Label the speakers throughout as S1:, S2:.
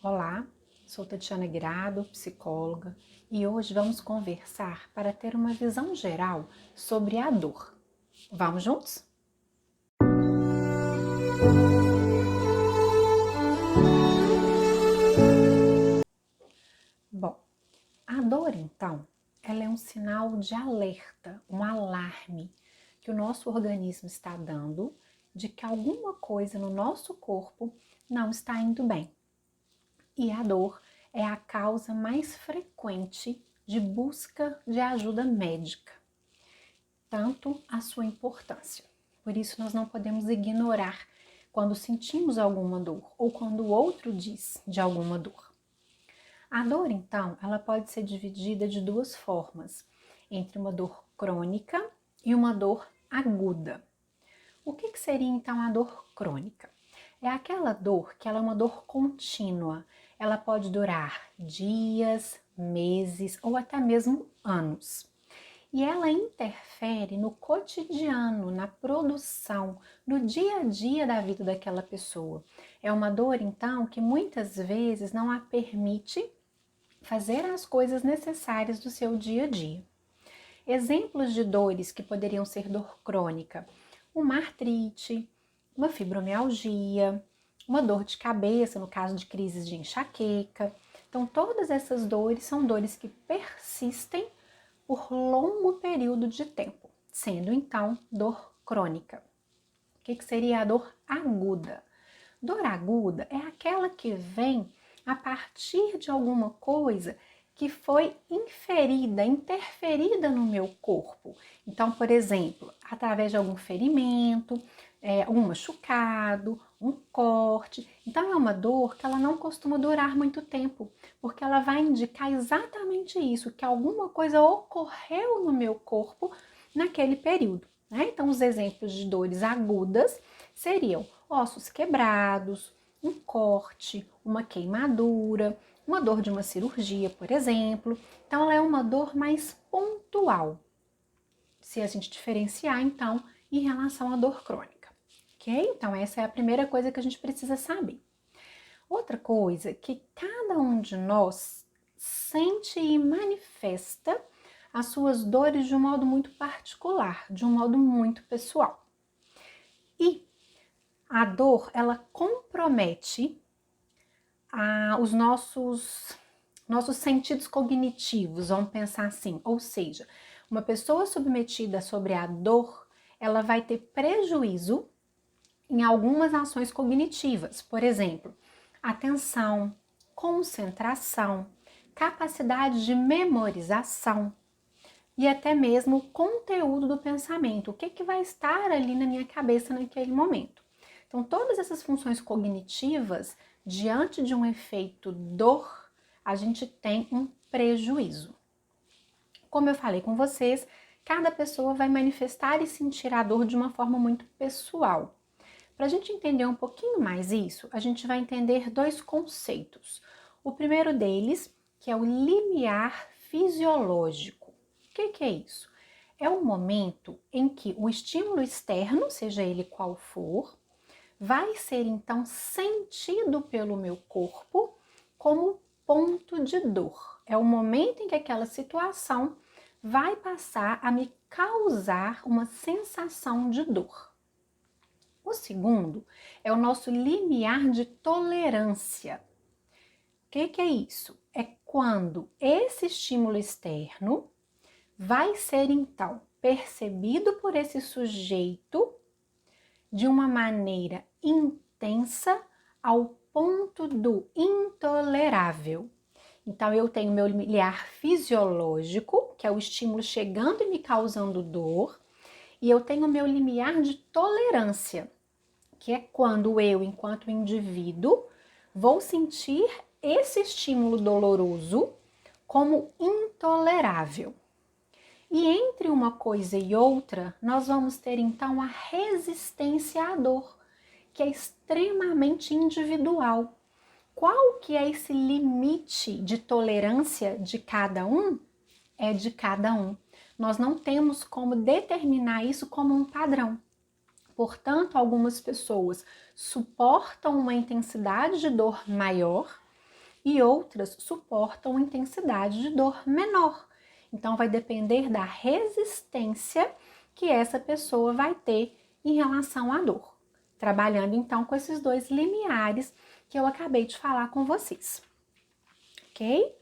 S1: Olá, sou Tatiana Guirado, psicóloga, e hoje vamos conversar para ter uma visão geral sobre a dor. Vamos juntos? Bom, a dor então, ela é um sinal de alerta, um alarme que o nosso organismo está dando de que alguma coisa no nosso corpo não está indo bem. E a dor é a causa mais frequente de busca de ajuda médica, tanto a sua importância. Por isso nós não podemos ignorar quando sentimos alguma dor ou quando o outro diz de alguma dor. A dor, então, ela pode ser dividida de duas formas, entre uma dor crônica e uma dor aguda. O que seria então a dor crônica? É aquela dor que ela é uma dor contínua. Ela pode durar dias, meses ou até mesmo anos. E ela interfere no cotidiano, na produção, no dia a dia da vida daquela pessoa. É uma dor, então, que muitas vezes não a permite fazer as coisas necessárias do seu dia a dia. Exemplos de dores que poderiam ser dor crônica: uma artrite, uma fibromialgia, uma dor de cabeça, no caso de crises de enxaqueca. Então, todas essas dores são dores que persistem por longo período de tempo, sendo então dor crônica. O que seria a dor aguda? Dor aguda é aquela que vem a partir de alguma coisa que foi inferida, interferida no meu corpo. Então, por exemplo, através de algum ferimento, um machucado, um corte. Então, é uma dor que ela não costuma durar muito tempo, porque ela vai indicar exatamente isso, que alguma coisa ocorreu no meu corpo naquele período, né? Então, os exemplos de dores agudas seriam ossos quebrados, um corte, uma queimadura, uma dor de uma cirurgia, por exemplo. Então, ela é uma dor mais pontual, se a gente diferenciar, então, em relação à dor crônica. Ok? Então, essa é a primeira coisa que a gente precisa saber. Outra coisa que cada um de nós sente e manifesta as suas dores de um modo muito particular, de um modo muito pessoal. E a dor, ela compromete os nossos sentidos cognitivos, vamos pensar assim. Ou seja, uma pessoa submetida sobre a dor, ela vai ter prejuízo em algumas ações cognitivas. Por exemplo, atenção, concentração, capacidade de memorização e até mesmo o conteúdo do pensamento. O que vai estar ali na minha cabeça naquele momento? Então, todas essas funções cognitivas, diante de um efeito dor, a gente tem um prejuízo. Como eu falei com vocês, cada pessoa vai manifestar e sentir a dor de uma forma muito pessoal. Para a gente entender um pouquinho mais isso, a gente vai entender dois conceitos. O primeiro deles, que é o limiar fisiológico. O que é isso? É o momento em que o estímulo externo, seja ele qual for, vai ser então sentido pelo meu corpo como ponto de dor. É o momento em que aquela situação vai passar a me causar uma sensação de dor. O segundo é o nosso limiar de tolerância. O que é isso? É quando esse estímulo externo vai ser então percebido por esse sujeito de uma maneira intensa ao ponto do intolerável. Então, eu tenho meu limiar fisiológico, que é o estímulo chegando e me causando dor, e eu tenho meu limiar de tolerância, que é quando eu, enquanto indivíduo, vou sentir esse estímulo doloroso como intolerável. E entre uma coisa e outra, nós vamos ter então a resistência à dor, que é extremamente individual. Qual que é esse limite de tolerância de cada um? É de cada um. Nós não temos como determinar isso como um padrão. Portanto, algumas pessoas suportam uma intensidade de dor maior e outras suportam intensidade de dor menor. Então, vai depender da resistência que essa pessoa vai ter em relação à dor. Trabalhando, então, com esses dois limiares que eu acabei de falar com vocês. Ok?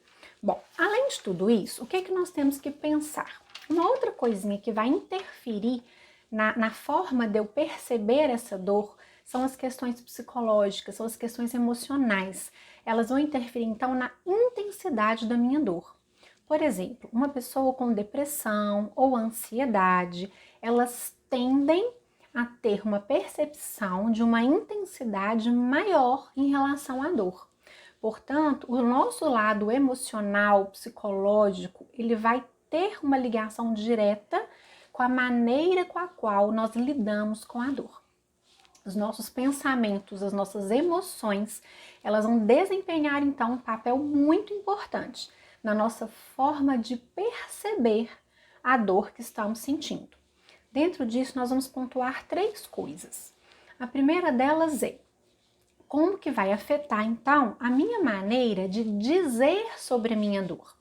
S1: Bom, além de tudo isso, o que é que nós temos que pensar? Uma outra coisinha que vai interferir na forma de eu perceber essa dor são as questões psicológicas, são as questões emocionais. Elas vão interferir, então, na intensidade da minha dor. Por exemplo, uma pessoa com depressão ou ansiedade, elas tendem a ter uma percepção de uma intensidade maior em relação à dor. Portanto, o nosso lado emocional, psicológico, ele vai ter uma ligação direta com a maneira com a qual nós lidamos com a dor. Os nossos pensamentos, as nossas emoções, elas vão desempenhar então um papel muito importante na nossa forma de perceber a dor que estamos sentindo. Dentro disso, nós vamos pontuar 3 coisas. A primeira delas é como que vai afetar, então, a minha maneira de dizer sobre a minha dor.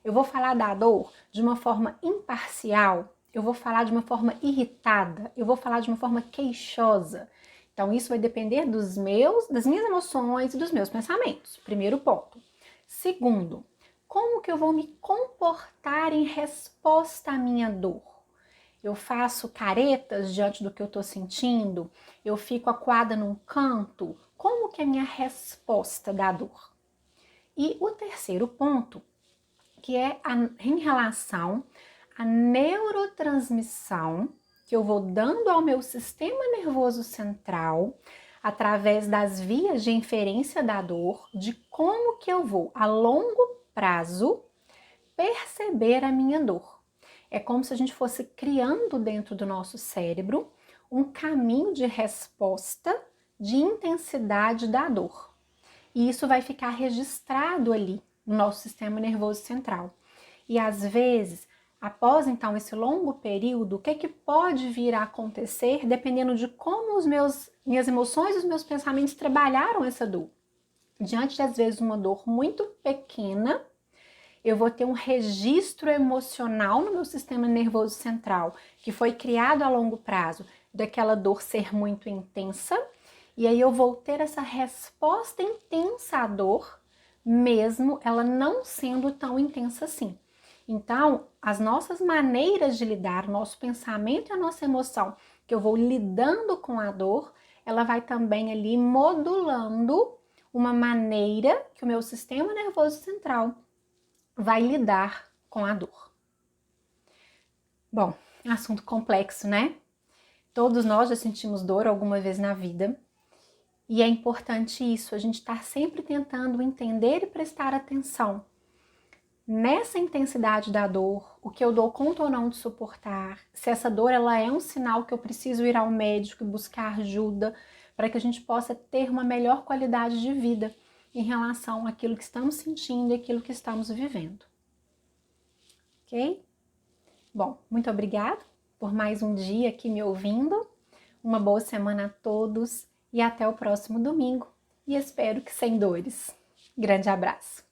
S1: Eu vou falar da dor de uma forma imparcial, eu vou falar de uma forma irritada, eu vou falar de uma forma queixosa. Então, isso vai depender das minhas emoções e dos meus pensamentos. Primeiro ponto. Segundo, como que eu vou me comportar em resposta à minha dor? Eu faço caretas diante do que eu estou sentindo? Eu fico acuada num canto? Como que é a minha resposta da dor? E o terceiro ponto, que é em relação à neurotransmissão que eu vou dando ao meu sistema nervoso central através das vias de inferência da dor, de como que eu vou, a longo prazo, perceber a minha dor. É como se a gente fosse criando dentro do nosso cérebro um caminho de resposta de intensidade da dor. E isso vai ficar registrado ali no nosso sistema nervoso central. E às vezes, após então esse longo período, o que pode vir a acontecer dependendo de como minhas emoções e os meus pensamentos trabalharam essa dor. Diante de, às vezes, uma dor muito pequena, eu vou ter um registro emocional no meu sistema nervoso central, que foi criado a longo prazo, daquela dor ser muito intensa, e aí eu vou ter essa resposta intensa à dor, mesmo ela não sendo tão intensa assim. Então, as nossas maneiras de lidar, o nosso pensamento e a nossa emoção, que eu vou lidando com a dor, ela vai também ali modulando uma maneira que o meu sistema nervoso central vai lidar com a dor. Bom, assunto complexo, né? Todos nós já sentimos dor alguma vez na vida. E é importante isso, a gente estar sempre tentando entender e prestar atenção nessa intensidade da dor, o que eu dou conta ou não de suportar, se essa dor ela é um sinal que eu preciso ir ao médico e buscar ajuda para que a gente possa ter uma melhor qualidade de vida em relação àquilo que estamos sentindo e aquilo que estamos vivendo. Ok? Bom, muito obrigada por mais um dia aqui me ouvindo. Uma boa semana a todos e até o próximo domingo. E espero que sem dores. Grande abraço!